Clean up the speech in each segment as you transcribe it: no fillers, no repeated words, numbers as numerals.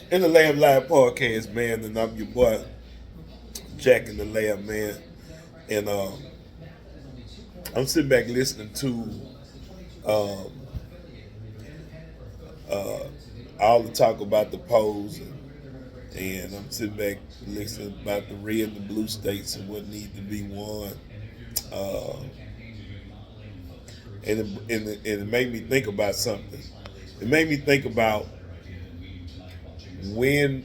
In the Lab Live podcast, man, and I'm your boy Jack in the Lab, man, and I'm sitting back listening to um, uh, all the talk about the polls, and I'm sitting back listening about the red and the blue states and what need to be won, uh, and it made me think about something. It made me think about when,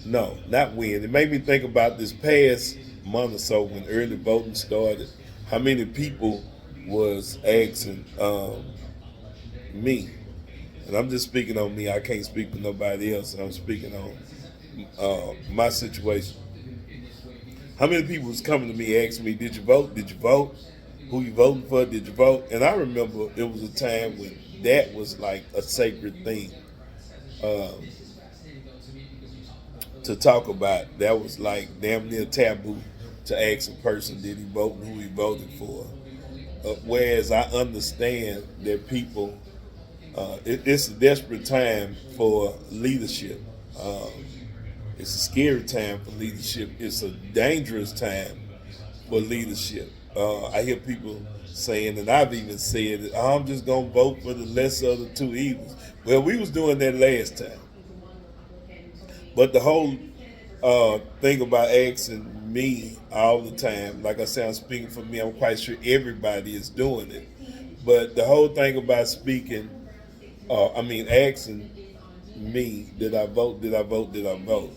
no, not when. It made me think about this past month or so when early voting started. How many people was asking me, and I'm just speaking on me. I can't speak for nobody else. I'm speaking on my situation. How many people was coming to me asking me, "Did you vote? Did you vote? Who you voting for? Did you vote?" And I remember it was a time when that was like a sacred thing um, to talk about. That was like damn near taboo to ask a person, "Did he vote and who he voted for?" Whereas I understand that people, it's a desperate time for leadership. Um, it's a scary time for leadership. It's a dangerous time for leadership. I hear people saying, and I've even said, I'm just gonna vote for the lesser of the two evils. Well, we was doing that last time, but the whole thing about asking me all the time, like I said, I'm speaking for me. I'm quite sure everybody is doing it, but the whole thing about speaking, asking me, did I vote? Did I vote? Did I vote?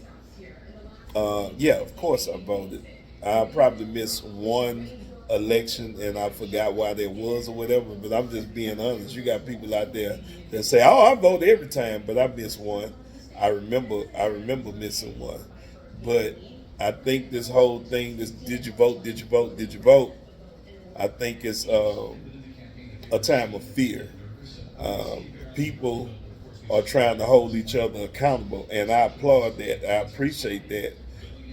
Yeah, of course I voted. I probably missed one election and I forgot why there was or whatever, but I'm just being honest. You got people out there that say, "Oh, I vote every time," but I missed one. I remember missing one. But I think this whole thing, this did you vote, did you vote, did you vote? I think it's a time of fear. People are trying to hold each other accountable, and I applaud that. I appreciate that,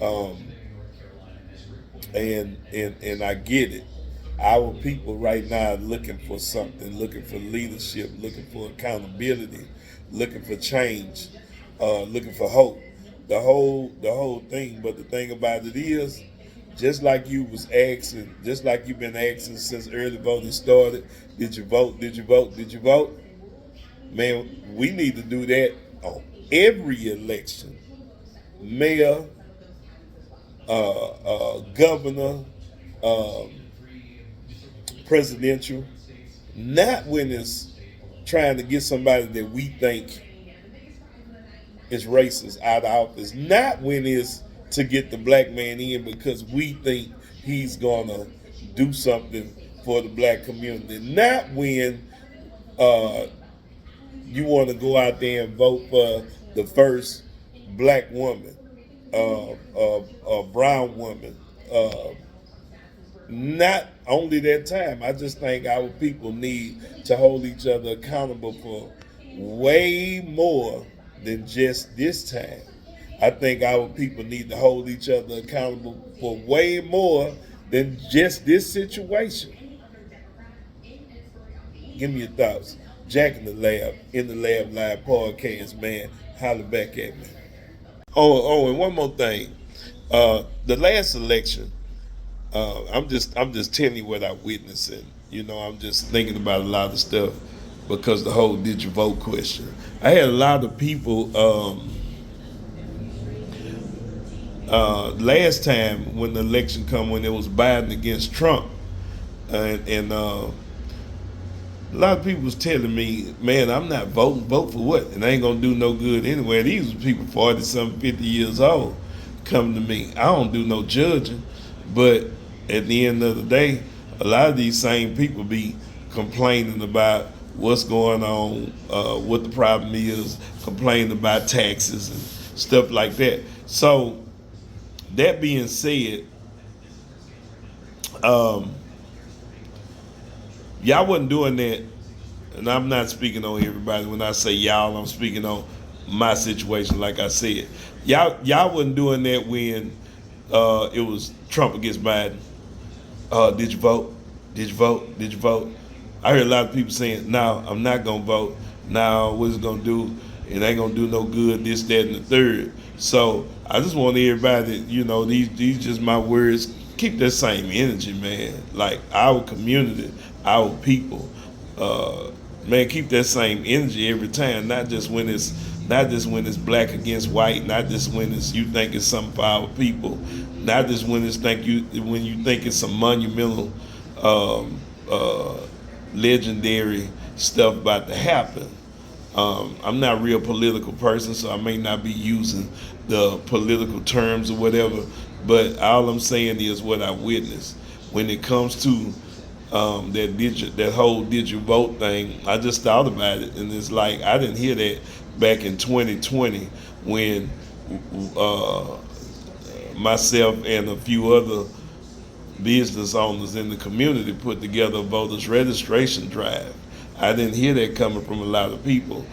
um, and I get it. Our people right now are looking for something, looking for leadership, looking for accountability, looking for change, looking for hope. The whole thing. But the thing about it is, just like you was asking, just like you've been asking since early voting started, did you vote? Did you vote? Did you vote? Man, we need to do that on every election. Mayor, governor, um, presidential. Not when it's trying to get somebody that we think is racist out of office. Not when it's to get the black man in because we think he's gonna do something for the black community. Not when uh, you want to go out there and vote for the first black woman, brown woman. Uh, Not only that time, I just think our people need to hold each other accountable for way more than just this time. I think our people need to hold each other accountable for way more than just this situation. Give me your thoughts. Jack in the Lab Live podcast, man. Holler back at me. And one more thing. The last election, I'm just telling you what I witnessed, and I'm just thinking about a lot of stuff because the whole did you vote question. I had a lot of people last time when the election come when it was Biden against Trump, and a lot of people was telling me, man, I'm not voting. Vote for what? And I ain't gonna do no good anyway. These were people 40 something, 50 years old come to me. I don't do no judging, but at the end of the day, a lot of these same people be complaining about what's going on, what the problem is, complaining about taxes and stuff like that. So that being said, um, y'all wasn't doing that, and I'm not speaking on everybody. When I say y'all, I'm speaking on my situation. Like I said, y'all wasn't doing that when it was Trump against Biden. Did you vote? Did you vote? Did you vote? I heard a lot of people saying, "No, I'm not gonna vote. Now, what's it gonna do? It ain't gonna do no good. This, that, and the third. So I just want everybody, these just my words. Keep that same energy, man. Like our community, our people, man. Keep that same energy every time. Not just when it's black against white. Not just when it's you think it's something for our people. Not just when you think it's some monumental, um, uh, legendary stuff about to happen. I'm not a real political person, so I may not be using the political terms or whatever. But all I'm saying is what I witnessed when it comes to that whole did you vote thing. I just thought about it, and it's like I didn't hear that back in 2020 when uh, myself and a few other business owners in the community put together a voters registration drive. I didn't hear that coming from a lot of people.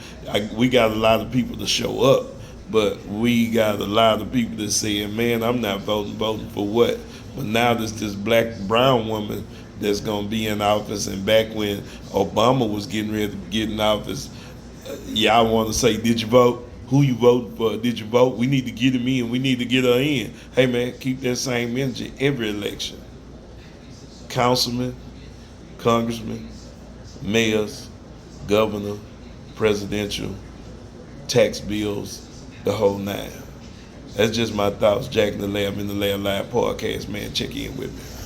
We got a lot of people to show up, but we got a lot of people that saying, "Man, I'm not voting for what?" But now there's this black brown woman that's gonna be in office, and back when Obama was getting ready to get in office, y'all want to say, "Did you vote? Who you voting for? Did you vote? We need to get him in. We need to get her in." Hey man, keep that same energy every election. Councilman, congressman, mayors, governor, presidential, tax bills, the whole nine. That's just my thoughts. Jack in the Lab in the Lab Live podcast, man. Check in with me.